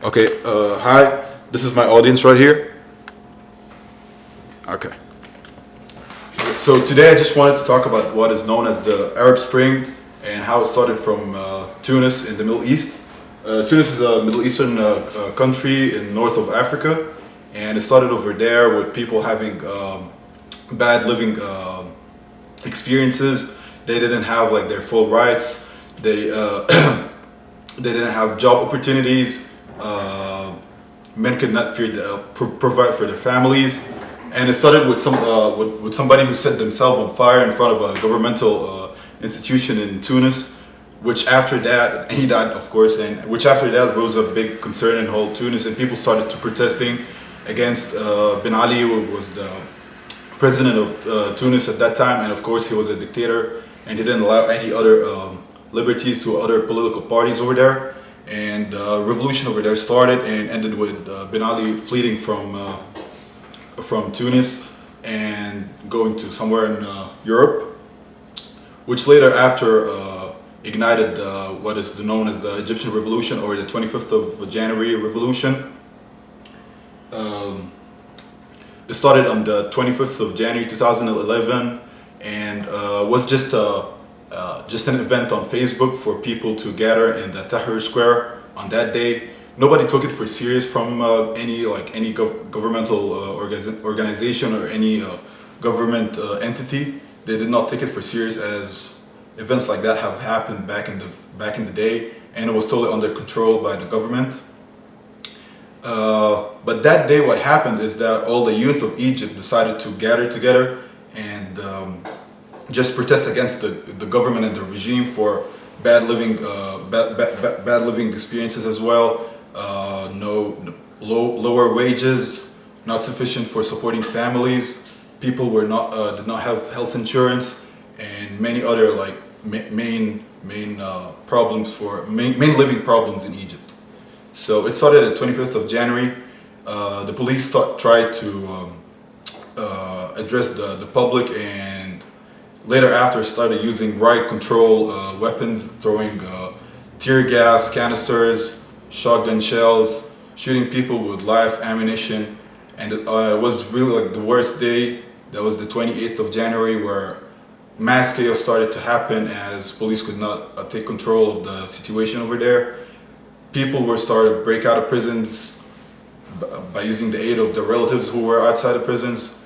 Okay, hi, this is my audience right here. Okay. So today I just wanted to talk about what is known as the Arab Spring and how it started from Tunis in the Middle East. Tunis is a Middle Eastern country in north of Africa, and it started over there with people having bad living experiences. They didn't have like their full rights. They they didn't have job opportunities. Men could not provide for their families, and it started with with somebody who set themselves on fire in front of a governmental institution in Tunis, which after that, and he died of course, and which after that rose a big concern in whole Tunis, and people started to protesting against Ben Ali, who was the president of Tunis at that time, and of course he was a dictator, and he didn't allow any other liberties to other political parties over there. And the revolution over there started and ended with Ben Ali fleeing from Tunis and going to somewhere in Europe, which later after ignited what is known as the Egyptian Revolution, or the 25th of January Revolution. It started on the 25th of January 2011, and was just an event on Facebook for people to gather in the Tahrir Square on that day. Nobody took it for serious from any governmental organization or any government entity. They did not take it for serious, as events like that have happened back in the day, and it was totally under control by the government. But that day, what happened is that all the youth of Egypt decided to gather together and just protest against the government and the regime for bad living experiences as well. Lower wages, not sufficient for supporting families. People did not have health insurance, and many other main problems for main living problems in Egypt. So it started at 25th of January. The police tried to address the public, and later after started using riot control weapons, throwing tear gas canisters, shotgun shells, shooting people with live ammunition. And it was really like the worst day. That was the 28th of January, where mass chaos started to happen as police could not take control of the situation over there. People were started to break out of prisons by using the aid of the relatives who were outside of prisons.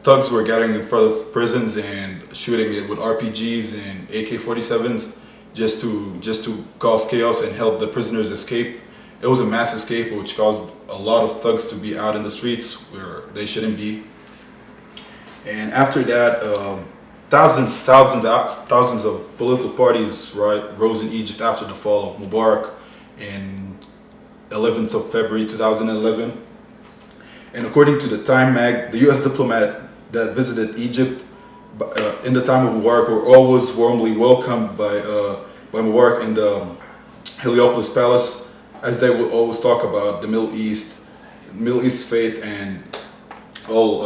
Thugs were gathering in front of prisons and shooting it with RPGs and AK-47s just to cause chaos and help the prisoners escape. It was a mass escape, which caused a lot of thugs to be out in the streets where they shouldn't be. And after that, thousands of political parties rose in Egypt after the fall of Mubarak in 11th of February 2011. And according to the Time mag, the U.S. diplomat that visited Egypt in the time of Mubarak were always warmly welcomed by Mubarak in the Heliopolis Palace, as they would always talk about the Middle East fate, and all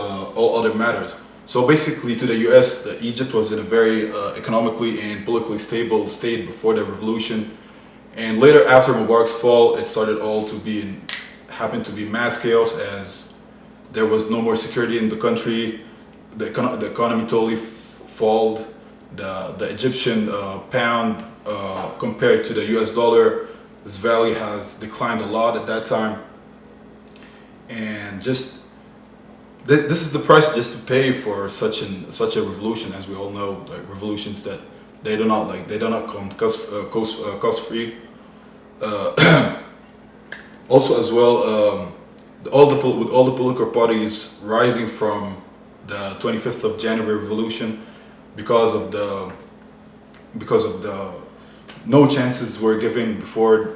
other matters. So basically, to the U.S., Egypt was in a very economically and politically stable state before the revolution. And later, after Mubarak's fall, it started all to happened to be mass chaos, as there was no more security in the country. The economy totally falled. The Egyptian pound compared to the U.S. dollar, its value has declined a lot at that time. And just this is the price just to pay for such a revolution. As we all know, like revolutions that they do not come cost free. Also, as well, with all the political parties rising from the 25th of January revolution, because of the no chances were given before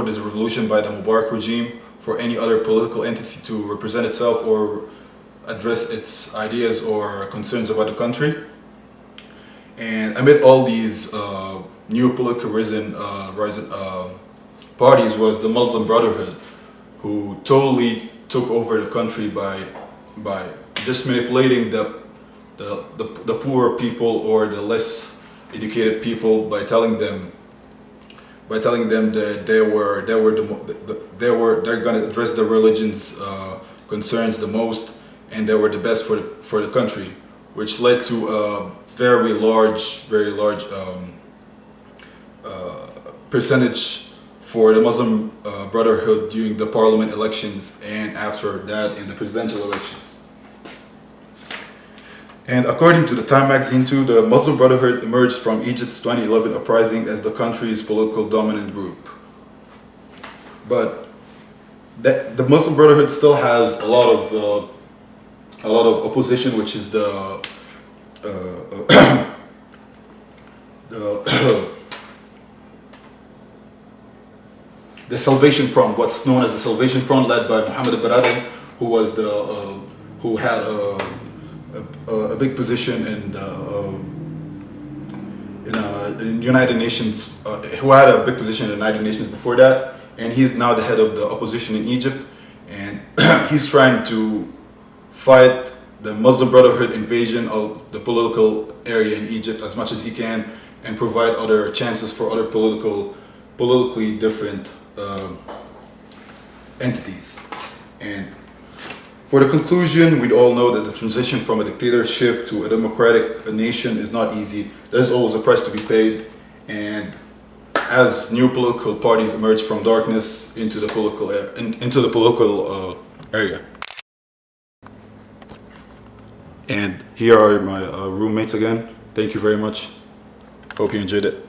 this revolution by the Mubarak regime for any other political entity to represent itself or address its ideas or concerns about the country. And amid all these new political rising parties was the Muslim Brotherhood, who totally took over the country by just manipulating the poor people or the less educated people by telling them by telling them that they're going to address the religion's concerns the most, and they were the best for the country, which led to a very large percentage for the Muslim Brotherhood during the parliament elections and after that in the presidential elections. And according to the Time magazine too, the Muslim Brotherhood emerged from Egypt's 2011 uprising as the country's political dominant group. But the Muslim Brotherhood still has a lot of opposition, which is the the Salvation Front, what's known as the Salvation Front, led by Mohammed al-Baradei, who was who had a big position in United Nations, who had a big position in the United Nations before that, and he's now the head of the opposition in Egypt, and he's trying to fight the Muslim Brotherhood invasion of the political area in Egypt as much as he can, and provide other chances for other politically different entities. And for the conclusion, we'd all know that the transition from a dictatorship to a democratic nation is not easy. There's always a price to be paid, and as new political parties emerge from darkness into the political area. And here are my roommates again. Thank you very much. Hope you enjoyed it.